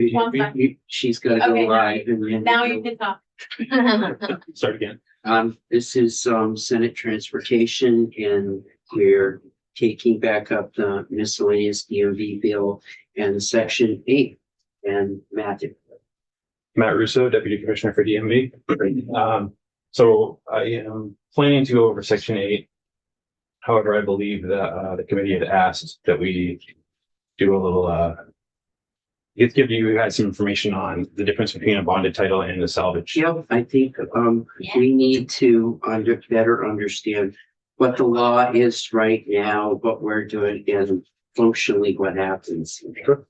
One second. She's got to go Okay, live. Now you can talk. Start again. This is Senate Transportation, and we're taking back up the miscellaneous DMV bill and Section 8. And Matthew. Matt Russo, Deputy Commissioner for DMV. So I am planning to go over Section 8. However, I believe that the committee had asked that we do a little give you guys some information on the difference between a bonded title and the salvage. Yep, I think we need to better understand what the law is right now, what we're doing, and functionally what happens. Sure.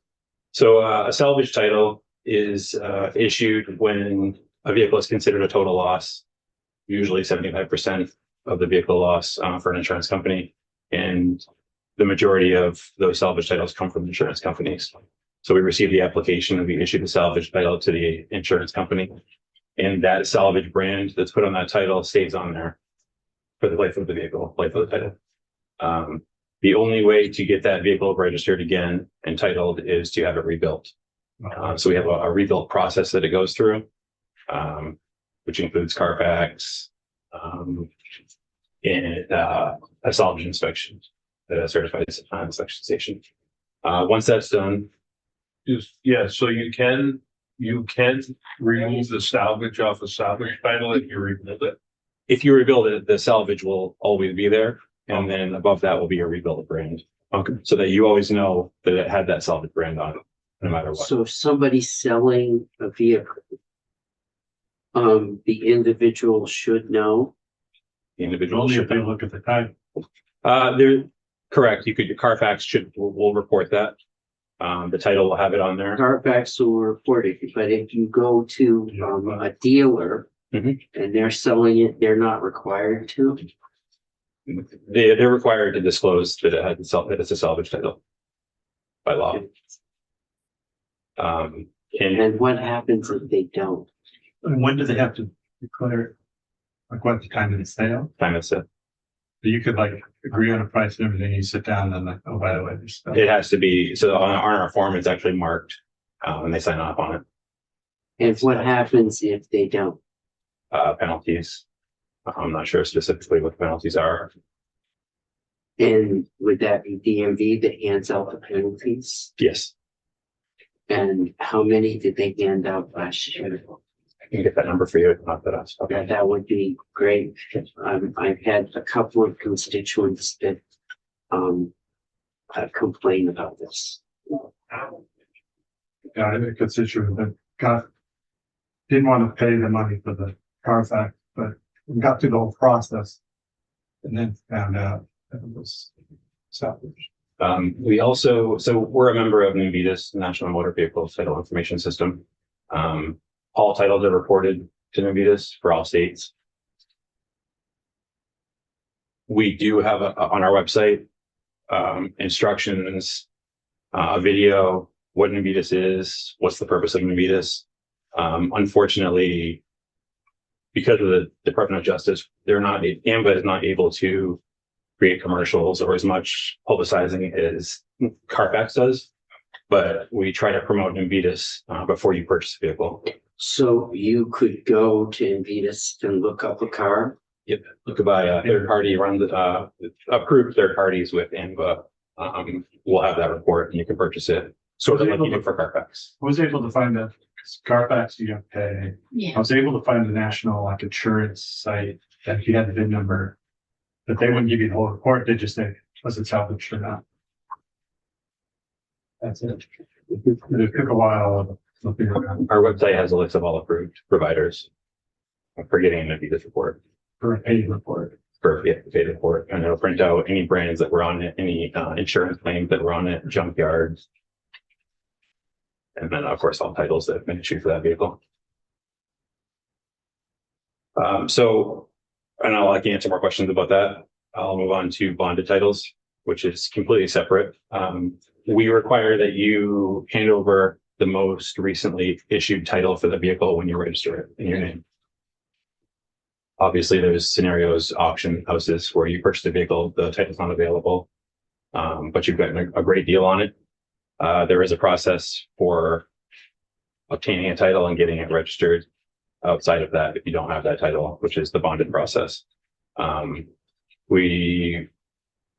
So a salvage title is issued when a vehicle is considered a total loss, usually 75% of the vehicle loss for an insurance company. And the majority of those salvage titles come from insurance companies. So we receive the application and we issue the salvage title to the insurance company. And that salvage brand that's put on that title stays on there for the life of the vehicle, life of the title. The only way to get that vehicle registered again and titled is to have it rebuilt. So we have a rebuilt process that it goes through, which includes Carfax and a salvage inspection at a certified inspection station. Once that's done, So you can remove the salvage off a salvage title if you rebuild it. if you rebuild it, the salvage will always be there. And then above that will be a rebuild brand. Okay. So that you always know that it had that salvage brand on it, no matter what. So if somebody's selling a vehicle, the individual should know. The individual Only should if they look at the title. They're correct. Your Carfax will report that. The title will have it on there. Carfax will report it, but if you go to a dealer Mhm. and they're selling it, they're not required to. They're required to disclose that that it's a salvage title by law. And And what happens if they don't? And when do they have to declare it? Like what, the time of the sale? time it's set. You could like agree on a price and everything, you sit down and like, oh, by the way, there's stuff. It has to be, so on our form, it's actually marked, and they sign off on it. And what happens if they don't? Penalties. I'm not sure specifically what the penalties are. And would that be DMV that hands out the penalties? Yes, And how many did they hand out last year? I can get that number for you. Not that us. Okay. That would be great. I've had a couple of constituents that complain about this. Yeah, I had a constituent that didn't want to pay the money for the Carfax, but we got through the whole process. And then found out that it was salvage. We also, so we're a member of NVIDIS, National Motor Vehicle Title Information System. All titles are reported to NVIDIS for all states. We do have on our website instructions, a video, what NVIDIS is, what's the purpose of NVIDIS. Unfortunately, because of the Department of Justice, AMVA is not able to create commercials or as much publicizing as Carfax does, but we try to promote NVIDIS before you purchase a vehicle. So you could go to Invitas and look up a car. Yep, you could buy a third party, run the approved third parties with AMVA. We'll have that report and you can purchase it sort of like you do for Carfax. I was able to find the Carfax, you have to pay. Yeah. I was able to find the national like insurance site that if you had the VIN number, but they wouldn't give you the whole report. They just say, was it salvaged or not? That's it. It took a while looking around Our website has a list of all approved providers for getting an NVIDIS report. for a paid report. For a paid report, and it'll print out any brands that were on it, any insurance claims that were on it, junkyards. And then, of course, all titles that have been issued for that vehicle. And I can answer more questions about that. I'll move on to bonded titles, which is completely separate. We require that you hand over the most recently issued title for the vehicle when you register it in your name. Obviously, there's scenarios, auction houses where you purchase the vehicle, the title's not available, but you've gotten a great deal on it. There is a process for obtaining a title and getting it registered outside of that if you don't have that title, which is the bonded process. We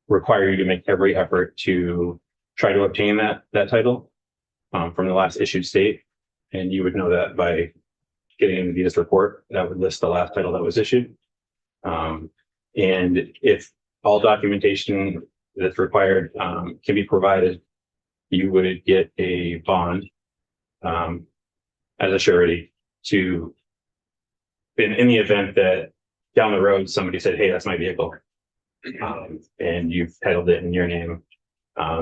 require you to make every effort to try to obtain that title from the last issued state. And you would know that by getting the Navitas report that would list the last title that was issued. And if all documentation that's required can be provided, you would get a bond as a surety to, in the event that down the road somebody said, hey, that's my vehicle, and you've titled it in your name,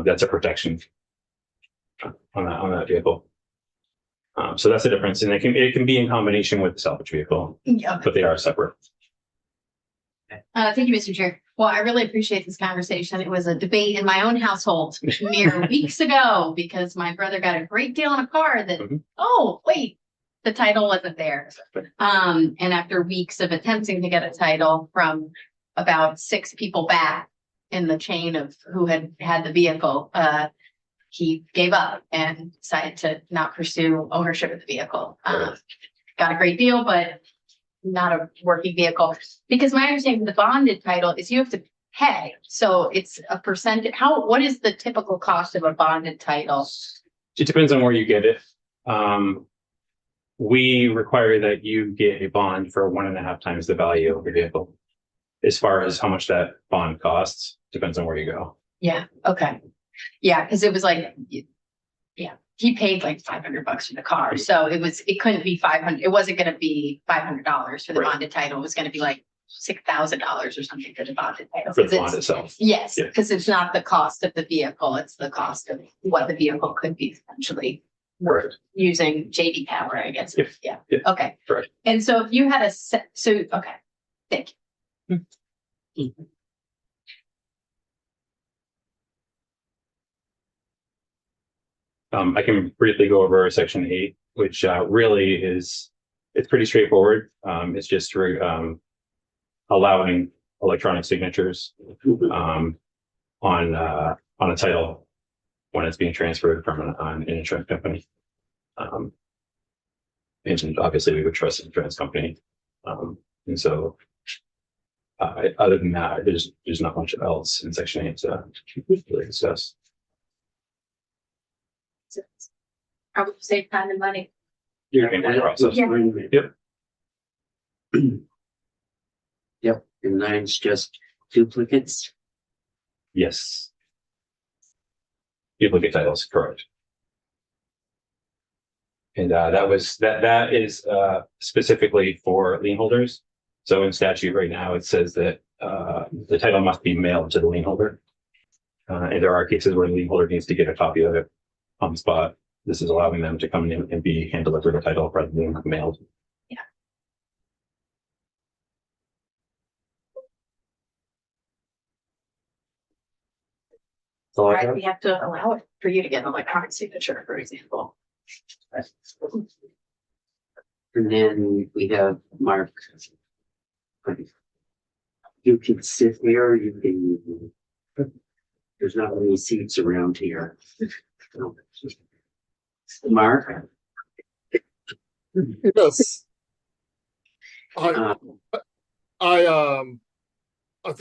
that's a protection on that vehicle. So that's the difference, and it can be in combination with the salvage vehicle, Yeah. but they are separate. Thank you, Mr. Chair. Well, I really appreciate this conversation. It was a debate in my own household mere weeks ago because my brother got a great deal on a car that, Mhm. oh, wait, the title wasn't there. And after weeks of attempting to get a title from about 6 people back in the chain of who had the vehicle, he gave up and decided to not pursue ownership of the vehicle. Got a great deal, but not a working vehicle. Because my understanding of the bonded title is you have to pay. So it's a percentage. What is the typical cost of a bonded title? It depends on where you get it. We require that you get a bond for 1.5 times the value of the vehicle. As far as how much that bond costs, depends on where you go. Yeah. Okay. Yeah. Cause it was like, yeah, he paid like $500 for the car. So it couldn't be 500. It wasn't going to be $500 for the Right. bonded title. It was going to be like $6,000 or something for the bonded title. For the 'Cause bond itself. Yes, Yeah. because it's not the cost of the vehicle, it's the cost of what the vehicle could be potentially Correct. using JD Power, I guess. Yep. Yeah, Yep. okay. Correct. And so if you had okay, thank you. I can briefly go over section 8, which really it's pretty straightforward. It's just allowing electronic signatures on a title when it's being transferred from an insurance company. And obviously we would trust the insurance company. And so other than that, there's not much else in section 8 to really discuss. Probably save time and money. In the process. Yep. Yep. Yep, and 9's just duplicates. Yes. Duplicate titles, correct. And that is specifically for lien holders. So in statute right now, it says that the title must be mailed to the lien holder. And there are cases where the lien holder needs to get a copy of it on the spot. This is allowing them to come in and be hand delivered a title rather than mailed. So I Right, we have to allow it for you to get an electronic signature, for example. And then we have Mark. You can sit here, you can. There's not many seats around here. Mark, Yes. I uh,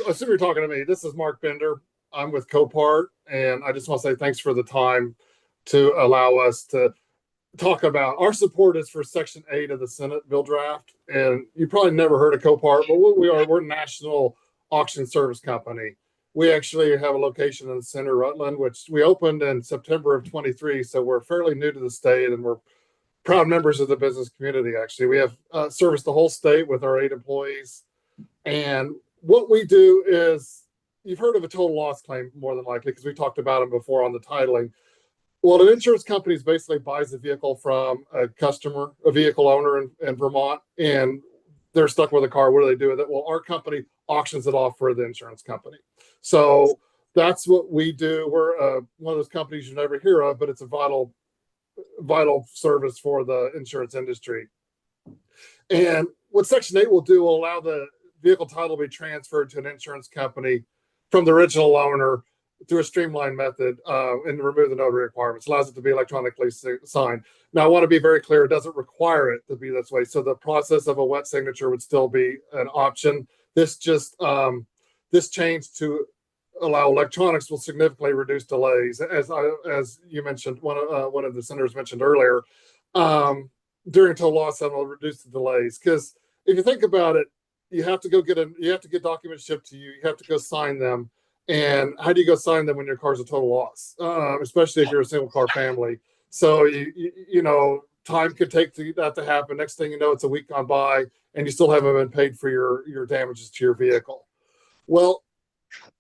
assume you're talking to me. This is Mark Bender. I'm with Copart, and I just want to say thanks for the time to allow us to talk about our support is for Section 8 of the Senate bill draft. And you probably never heard of Copart, but we're a national auction service company. We actually have a location in the center of Rutland, which we opened in September of 23. So we're fairly new to the state, and we're proud members of the business community. Actually, we have serviced the whole state with our 8 employees. And what we do is, you've heard of a total loss claim more than likely, because we talked about them before on the titling. Well, an insurance company basically buys a vehicle from a customer, a vehicle owner in Vermont, and they're stuck with a car. What do they do with it? Well, our company auctions it off for the insurance company. So that's what we do. We're one of those companies you never hear of, but it's a vital service for the insurance industry. And what Section 8 will do will allow the vehicle title to be transferred to an insurance company from the original owner through a streamlined method, and remove the notary requirements, allows it to be electronically signed. Now, I want to be very clear, it doesn't require it to be this way. So the process of a wet signature would still be an option. This just, this change to allow electronics will significantly reduce delays. As you mentioned, one of the senators mentioned earlier, during total loss settlement will reduce the delays. Because if you think about it, you have to get documents shipped to you. You have to go sign them. And how do you go sign them when your car's a total loss? Especially if you're a single car family. So you know, time could take that to happen. Next thing you know, it's a week gone by and you still haven't been paid for your damages to your vehicle. Well,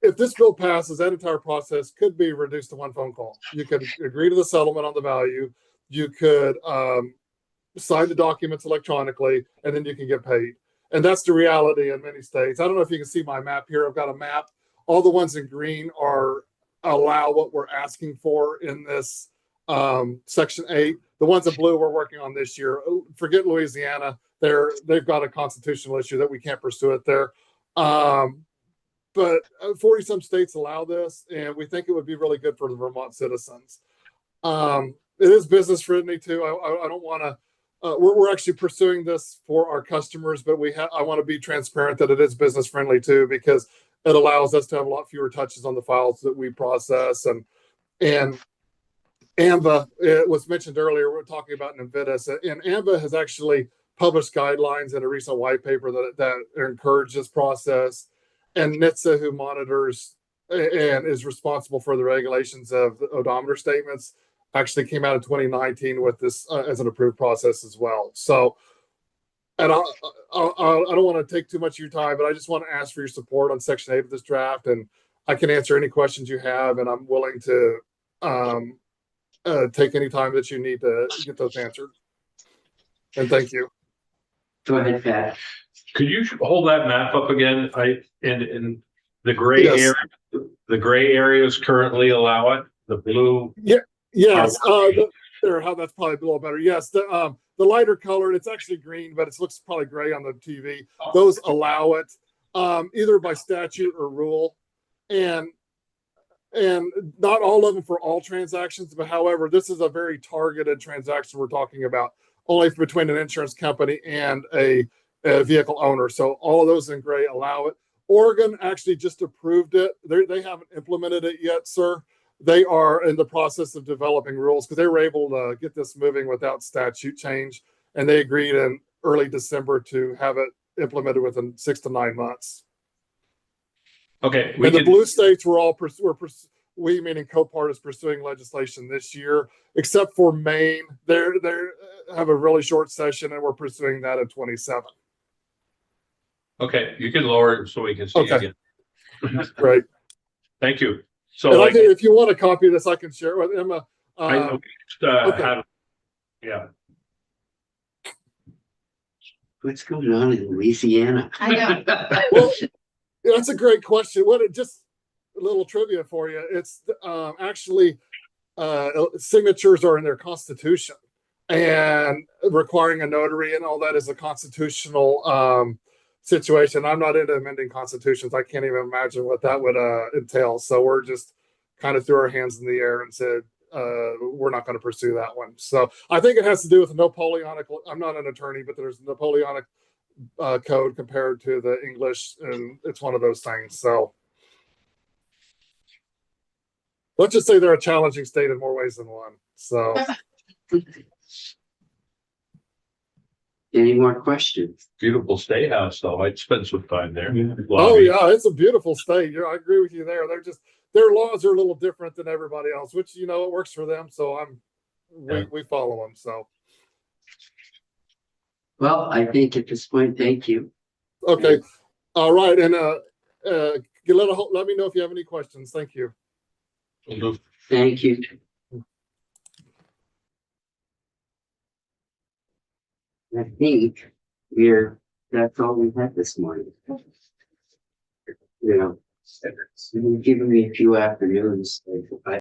if this bill passes, that entire process could be reduced to one phone call. You could agree to the settlement on the value. You could sign the documents electronically, and then you can get paid. And that's the reality in many states. I don't know if you can see my map here. I've got a map. All the ones in green are allow what we're asking for in this Section 8. The ones in blue we're working on this year. Forget Louisiana. They've got a constitutional issue that we can't pursue it there. But 40 some states allow this, and we think it would be really good for the Vermont citizens. It is business friendly too. I don't want to. We're actually pursuing this for our customers, but I want to be transparent that it is business friendly too, because it allows us to have a lot fewer touches on the files that we process. And AAMVA, it was mentioned earlier, we're talking about Navitas, and AAMVA has actually published guidelines in a recent white paper that encourage this process. And NHTSA, who monitors and is responsible for the regulations of the odometer statements, actually came out in 2019 with this as an approved process as well. So, and I don't want to take too much of your time, but I just want to ask for your support on Section 8 of this draft, and I can answer any questions you have, and I'm willing to take any time that you need to get those answered. And thank you. Go ahead, Pat. Could you hold that map up again? In the gray Yes. area, the gray areas currently allow it. The blue. Yes, how that's probably a little better. Yes, the lighter colored, it's actually green, but it looks probably gray on the TV. Those allow it, either by statute or rule, and not all of them for all transactions. But however, this is a very targeted transaction we're talking about, only between an insurance company and a vehicle owner. So all of those in gray allow it. Oregon actually just approved it. They haven't implemented it yet, sir. They are in the process of developing rules because they were able to get this moving without statute change. And they agreed in early December to have it implemented within 6 to 9 months. Okay. And the blue states we meaning Copart is pursuing legislation this year, except for Maine. They have a really short session and we're pursuing that in 27. Okay, you can lower it so we can see Okay. again. Great. Thank you. So, And like, if you want a copy of this, I can share it with Emma. I know, okay. yeah. What's going on in Louisiana? I know. Well, that's a great question. Just a little trivia for you. It's actually signatures are in their constitution, and requiring a notary and all that is a constitutional situation. I'm not into amending constitutions. I can't even imagine what that would entail. So we're just kind of threw our hands in the air and said, we're not going to pursue that one. So I think it has to do with Napoleonic. I'm not an attorney, but there's Napoleonic code compared to the English, and it's one of those things. So let's just say they're a challenging state in more ways than one. So Any more questions? Beautiful state house, though. I'd spend some time there. oh yeah, it's a beautiful state. I agree with you there. Their laws are a little different than everybody else, which it works for them. So we follow them. So Well, I think at this point, thank you. okay, all right, and let me know if you have any questions. Thank you. Thank you. I think that's all we had this morning. You've given me a few afternoons.